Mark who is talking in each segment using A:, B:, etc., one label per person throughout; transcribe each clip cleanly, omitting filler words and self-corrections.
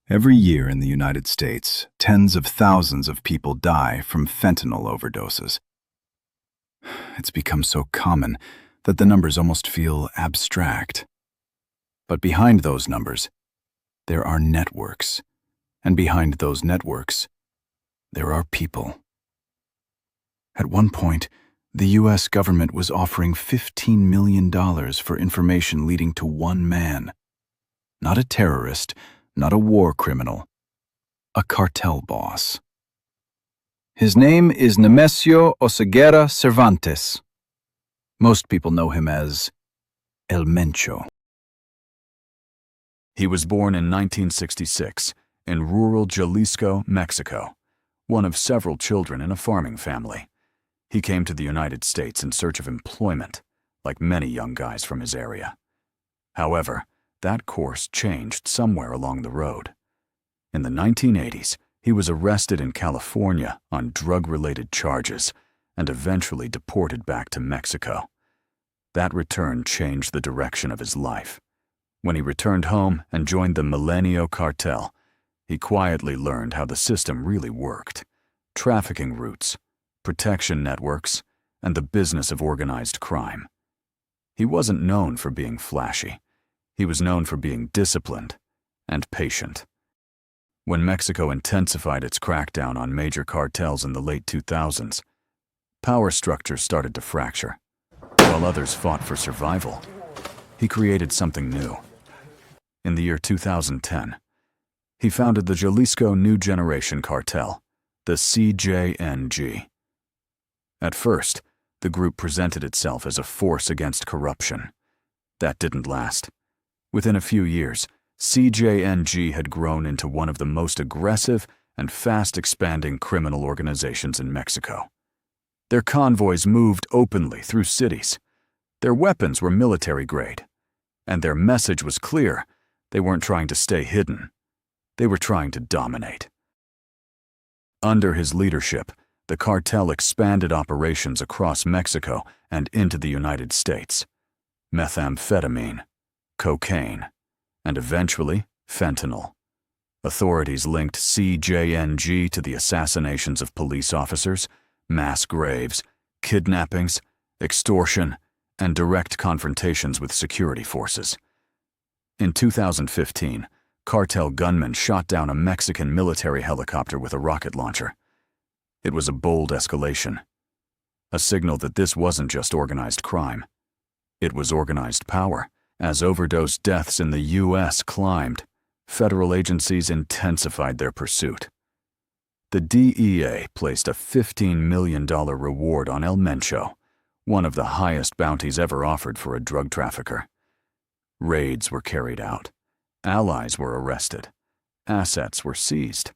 A: Every year in the United States, tens of thousands of people die from fentanyl overdoses. It's become so common that the numbers almost feel abstract. But behind those numbers, there are networks. And behind those networks, there are people. At one point, the U.S. government was offering $15 million for information leading to one man. Not a terrorist, not a war criminal, a cartel boss. His name is Nemesio Oseguera Cervantes. Most people know him as El Mencho.
B: He was born in 1966 in rural Jalisco, Mexico, one of several children in a farming family. He came to the United States in search of employment, like many young guys from his area. However, that course changed somewhere along the road. In the 1980s, he was arrested in California on drug-related charges and eventually deported back to Mexico. That return changed the direction of his life. When he returned home and joined the Mencho cartel, he quietly learned how the system really worked: trafficking routes, protection networks, and the business of organized crime. He wasn't known for being flashy. He was known for being disciplined and patient. When Mexico intensified its crackdown on major cartels in the late 2000s, power structures started to fracture, while others fought for survival. He created something new. In the year 2010, he founded the Jalisco New Generation Cartel, the CJNG. At first, the group presented itself as a force against corruption. That didn't last. Within a few years, CJNG had grown into one of the most aggressive and fast-expanding criminal organizations in Mexico. Their convoys moved openly through cities. Their weapons were military-grade. And their message was clear: they weren't trying to stay hidden. They were trying to dominate. Under his leadership, the cartel expanded operations across Mexico and into the United States. Methamphetamine, cocaine, and eventually fentanyl. Authorities linked CJNG to the assassinations of police officers, mass graves, kidnappings, extortion, and direct confrontations with security forces. In 2015, cartel gunmen shot down a Mexican military helicopter with a rocket launcher. It was a bold escalation, a signal that this wasn't just organized crime. It was organized power. As overdose deaths in the U.S. climbed, federal agencies intensified their pursuit. The DEA placed a $15 million reward on El Mencho, one of the highest bounties ever offered for a drug trafficker. Raids were carried out. Allies were arrested. Assets were seized.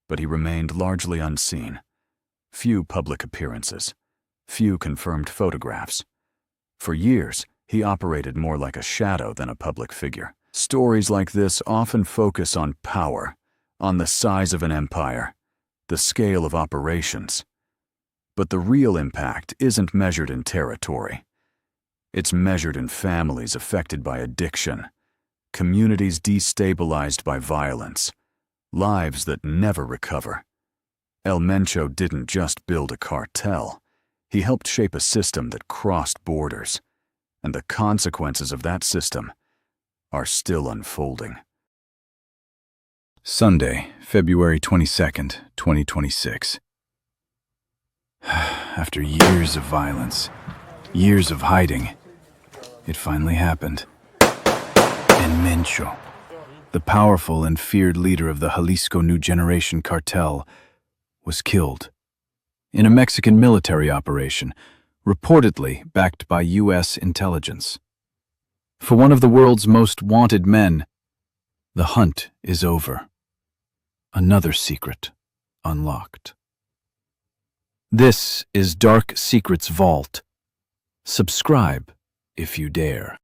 B: But he remained largely unseen. Few public appearances. Few confirmed photographs. For years, he operated more like a shadow than a public figure. Stories like this often focus on power, on the size of an empire, the scale of operations. But the real impact isn't measured in territory. It's measured in families affected by addiction, communities destabilized by violence, lives that never recover. El Mencho didn't just build a cartel. He helped shape a system that crossed borders. And the consequences of that system are still unfolding.
A: Sunday, February 22nd, 2026. After years of violence, years of hiding, it finally happened. And Mencho, the powerful and feared leader of the Jalisco New Generation Cartel, was killed in a Mexican military operation, reportedly backed by U.S. intelligence. For one of the world's most wanted men, the hunt is over. Another secret unlocked. This is Dark Secrets Vault. Subscribe if you dare.